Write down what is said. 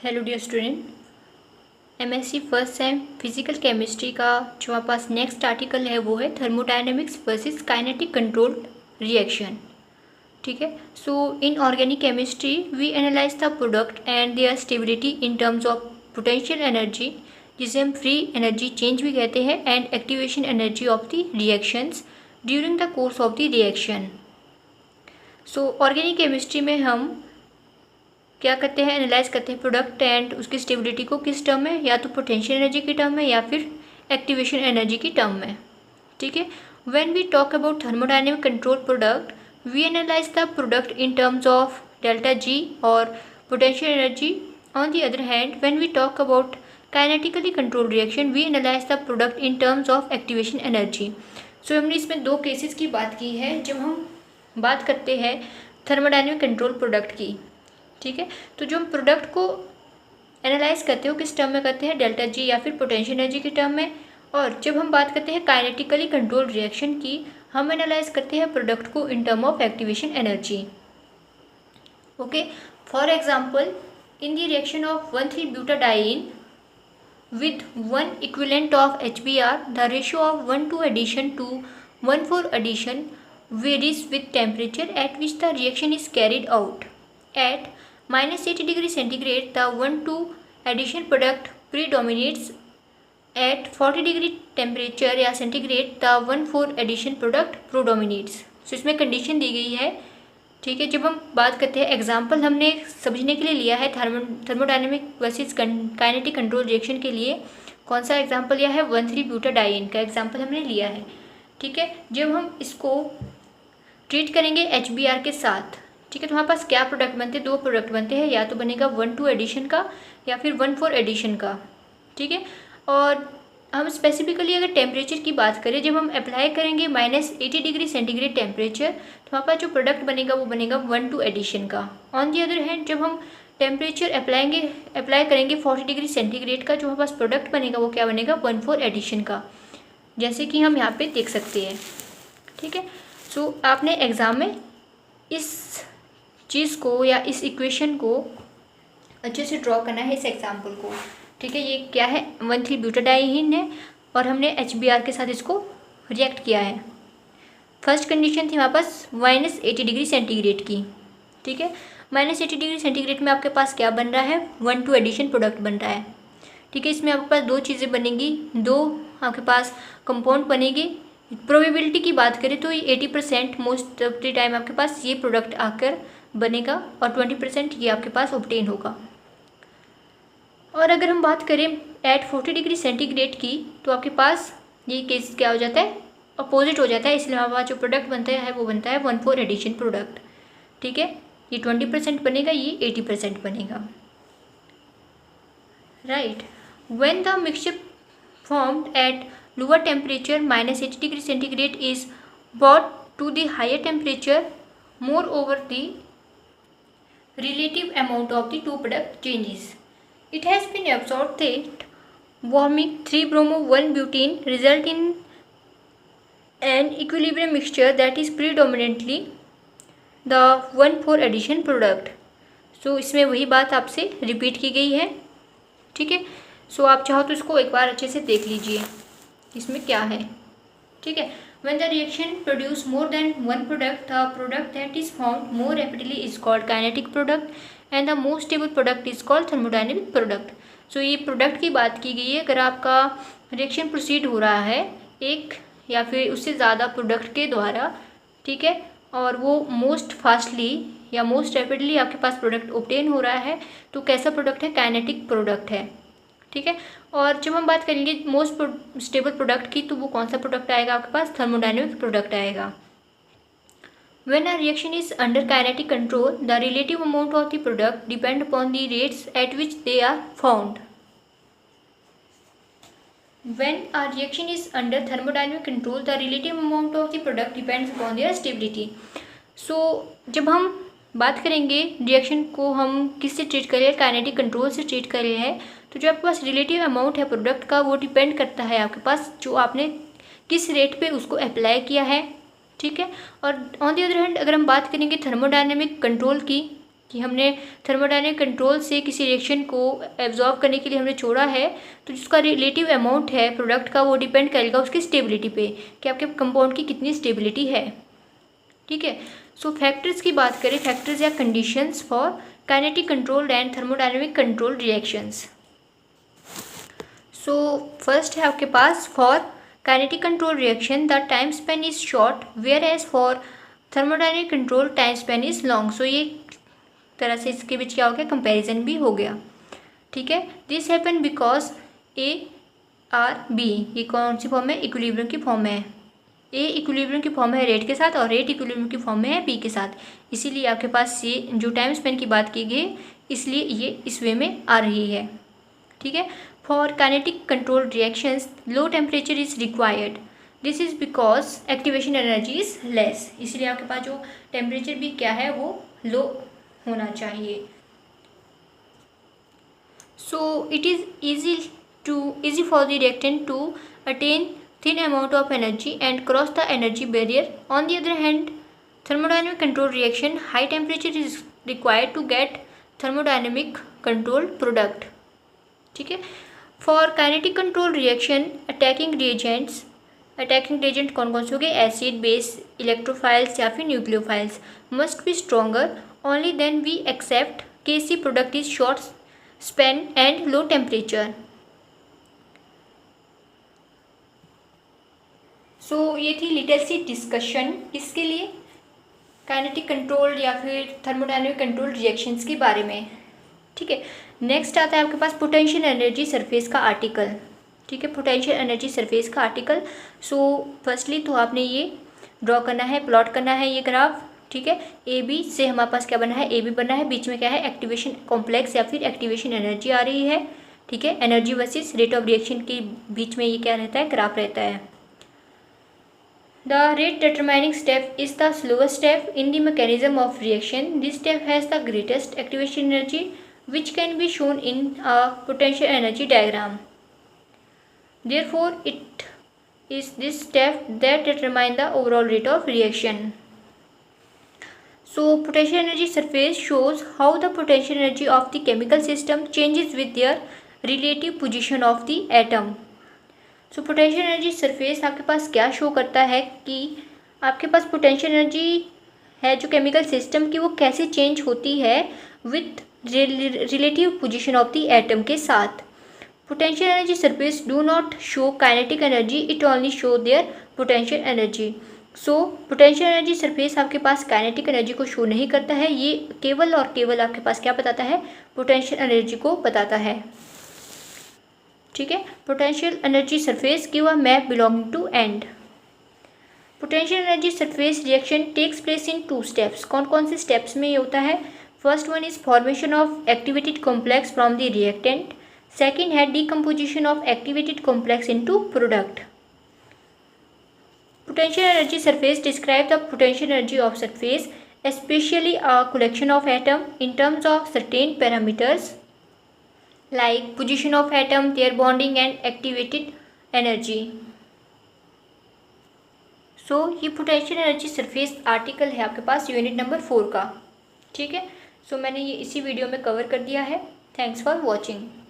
Hello dear student, MSc first sem physical chemistry का जो हमारे पास नेक्स्ट आर्टिकल है वो है thermodynamics versus kinetic controlled reaction. ठीक है। So in organic chemistry we analyse the product and their stability in terms of potential energy, जिसे हम फ्री एनर्जी चेंज भी कहते हैं, and activation energy of the reactions during the course of the reaction. So organic chemistry में हम क्या करते हैं, एनालाइज करते हैं प्रोडक्ट एंड उसकी स्टेबिलिटी को किस टर्म में, या तो पोटेंशियल एनर्जी की टर्म में या फिर एक्टिवेशन एनर्जी की टर्म में। ठीक है। When we talk about thermodynamic control product we analyse the product in terms of delta G और potential energy. On the other hand when we talk about kinetically control reaction we analyse the product in terms of activation energy. So हमने इसमें दो cases की बात की है जब हम बात करते हैं थर्मोडायनेमिक कंट्रोल प्रोडक्ट की। ठीक है। तो जो हम प्रोडक्ट को एनालाइज करते हो किस टर्म में करते हैं, डेल्टा जी या फिर पोटेंशियल एनर्जी की टर्म में। और जब हम बात करते हैं काइनेटिकली कंट्रोल रिएक्शन की, हम एनालाइज करते हैं प्रोडक्ट को in term of activation energy. Okay. For example, in the reaction of one three butadiene with 1 equivalent of HBr, the ratio of 1:2 addition to 1:4 addition varies with temperature at which the reaction is carried out. At -80 degree centigrade, the 1:2 addition product predominates. At 40 degree temperature या centigrade, the 1:4 addition product predominates. So इसमें condition दी गई है। ठीक है। जब हम बात करते हैं एग्जाम्पल हमने समझने के लिए लिया है thermodynamic versus kinetic control reaction के लिए कौन सा एग्जाम्पल लिया है, 1,3-ब्यूटाडाइन का एग्जाम्पल हमने लिया है। ठीक है। जब हम इसको ट्रीट करेंगे HBr के साथ, ठीक है, तो हमारे पास क्या प्रोडक्ट बनते हैं, दो प्रोडक्ट बनते हैं, या तो बनेगा 1:2 एडिशन का या फिर 1:4 एडिशन का। ठीक है। और हम स्पेसिफिकली अगर टेम्परेचर की बात करें, जब हम अप्लाई करेंगे -80 डिग्री सेंटीग्रेड टेम्परेचर, तो हमारे पास जो प्रोडक्ट बनेगा वो बनेगा 1:2 एडिशन का। ऑन दी अदर हैंड जब हम टेम्परेचर अप्लाई करेंगे 40 डिग्री सेंटीग्रेड का, जो हमारे पास प्रोडक्ट बनेगा वो क्या बनेगा, 1:4 एडिशन का, जैसे कि हम यहाँ पे देख सकते हैं। ठीक है। सो आपने एग्ज़ाम में इस चीज़ को या इस इक्वेशन को अच्छे से ड्रॉ करना है, इस एग्जाम्पल को। ठीक है। ये क्या है, 1,3-ब्यूटाडाइन है और हमने HBr के साथ इसको रिएक्ट किया है। फर्स्ट कंडीशन थी हमारे पास -80 डिग्री सेंटीग्रेड की। ठीक है। -80 डिग्री सेंटीग्रेड में आपके पास क्या बन रहा है, 1:2 एडिशन प्रोडक्ट बन रहा है। ठीक है। इसमें आपके पास दो चीज़ें बनेंगी, दो आपके पास कंपाउंड बनेगी। प्रोबेबिलिटी की बात करें तो ये 80% मोस्ट ऑफ द टाइम आपके पास ये प्रोडक्ट आकर बनेगा और 20% ये आपके पास ऑब्टेन होगा। और अगर हम बात करें एट 40 डिग्री सेंटीग्रेड की, तो आपके पास ये केस क्या हो जाता है, अपोजिट हो जाता है। इसलिए हमारे पास जो प्रोडक्ट बनता है वो बनता है 1:4 एडिशन प्रोडक्ट। ठीक है। ये 20% बनेगा, ये 80% बनेगा। Right. When the mixture formed at lower temperature -80 degree centigrade is brought to the higher temperature, moreover the relative amount of the two product changes. It has been observed that warming 3-bromo-1-butene result in an equilibrium mixture that is predominantly the 1:4 addition product. So इसमें वही बात आपसे repeat की गई है। ठीक है। सो आप चाहो तो इसको एक बार अच्छे से देख लीजिए इसमें क्या है। ठीक है। When the reaction produce more than one product, the product that is formed more rapidly is called kinetic product and the most stable product is called thermodynamic product. So ये प्रोडक्ट की बात की गई है। अगर आपका रिएक्शन प्रोसीड हो रहा है एक या फिर उससे ज़्यादा प्रोडक्ट के द्वारा, ठीक है, और वो मोस्ट फास्टली या मोस्ट रैपिडली आपके पास प्रोडक्ट ऑब्टेन हो रहा है, तो कैसा प्रोडक्ट है, काइनेटिक प्रोडक्ट है। ठीक है। और जब हम बात करेंगे मोस्ट स्टेबल प्रोडक्ट की, तो वो कौन सा प्रोडक्ट आएगा आपके पास, थर्मोडायनेमिक प्रोडक्ट आएगा। When a reaction is under kinetic control, the relative amount of the product depend upon the rates at which they are formed. When a reaction is under thermodynamic control, the relative amount of the product depends upon their stability. So जब हम बात करेंगे reaction को हम किससे treat कर रहे हैं, काइनेटिक कंट्रोल से ट्रीट कर रहे हैं, तो जो आपके पास रिलेटिव अमाउंट है प्रोडक्ट का वो डिपेंड करता है आपके पास जो आपने किस रेट पे उसको अप्लाई किया है। ठीक है। और ऑन द अदर हैंड अगर हम बात करेंगे थर्मोडायनेमिक कंट्रोल की, कि हमने थर्मोडायनेमिक कंट्रोल से किसी रिएक्शन को एब्जॉर्ब करने के लिए हमने छोड़ा है, तो जिसका रिलेटिव अमाउंट है प्रोडक्ट का वो डिपेंड करेगा उसकी स्टेबिलिटी पे कि आपके कंपाउंड की कितनी स्टेबिलिटी है। ठीक है। सो फैक्टर्स की बात करें, फैक्टर्स या conditions for kinetic control and thermodynamic control reactions. So first है आपके पास for kinetic control reaction the time span is short whereas for thermodynamic control time span is long. So ये तरह से इसके बीच क्या हो गया, कंपैरिजन भी हो गया। ठीक है। This happen because A R B, ये कौन सी फॉर्म है, इक्विलिब्रियम की फॉर्म है। ए इक्विलिब्रियम की फॉर्म है रेट के साथ और रेट इक्विलिब्रियम की फॉर्म में है बी के साथ, इसीलिए आपके पास ये जो टाइम स्पेन की बात की गई इसलिए ये इस वे में आ रही है। ठीक है। For kinetic control reactions low temperature is required, this is because activation energy is less, इसलिए आपके पास जो टेम्परेचर भी क्या है वो लो होना चाहिए। So it is easy for the reactant to attain thin amount of energy and cross the energy barrier. On the other hand, thermodynamic control reaction high temperature is required to get thermodynamic control product. ठीक है। For kinetic control reaction attacking reagent कौन कौन से हो गए, acid, base, electrophiles या फिर nucleophiles, must be stronger only then we accept Kc product is short span and low temperature. सो ये थी लिटिल सी डिस्कशन इसके लिए काइनेटिक कंट्रोल या फिर थर्मोडायनेमिक कंट्रोल रिएक्शंस के बारे में। ठीक है। नेक्स्ट आता है आपके पास पोटेंशियल एनर्जी सरफेस का आर्टिकल। ठीक है। पोटेंशियल एनर्जी सरफेस का आर्टिकल। सो फर्स्टली तो आपने ये ड्रॉ करना है, प्लॉट करना है ये ग्राफ। ठीक है। ए बी से हमारे पास क्या बना है, ए बी बना है, बीच में क्या है, एक्टिवेशन कॉम्प्लेक्स या फिर एक्टिवेशन एनर्जी आ रही है। ठीक है। Energy versus rate of reaction के बीच में ये क्या रहता है, ग्राफ रहता है। The rate determining step is the slowest step in the mechanism of reaction, this step has the greatest activation energy which can be shown in a potential energy diagram, therefore it is this step that determine the overall rate of reaction. So potential energy surface shows how the potential energy of the chemical system changes with their relative position of the atom. So potential energy surface आपके पास क्या show करता है कि आपके पास potential energy है जो chemical system की वो कैसे चेंज होती है with relative position of the atom के साथ। Potential energy surface do not show kinetic energy, it only show their potential energy. So potential energy surface आपके पास काइनेटिक एनर्जी को शो नहीं करता है, ये केवल और केवल आपके पास क्या बताता है, पोटेंशियल एनर्जी को बताता है। ठीक है। Potential energy surface give a map belonging to end. Potential energy surface reaction takes place in 2 steps. कौन कौन से स्टेप्स में ये होता है, first one is formation of activated complex from the reactant, second है decomposition of activated complex into product. Potential energy surface describe the potential energy of surface, especially a collection of atom in terms of certain parameters like position of atom, their bonding and activated energy. So ये potential energy surface article है आपके पास unit number 4 का। ठीक है। सो मैंने ये इसी video में कवर कर दिया है। Thanks for watching.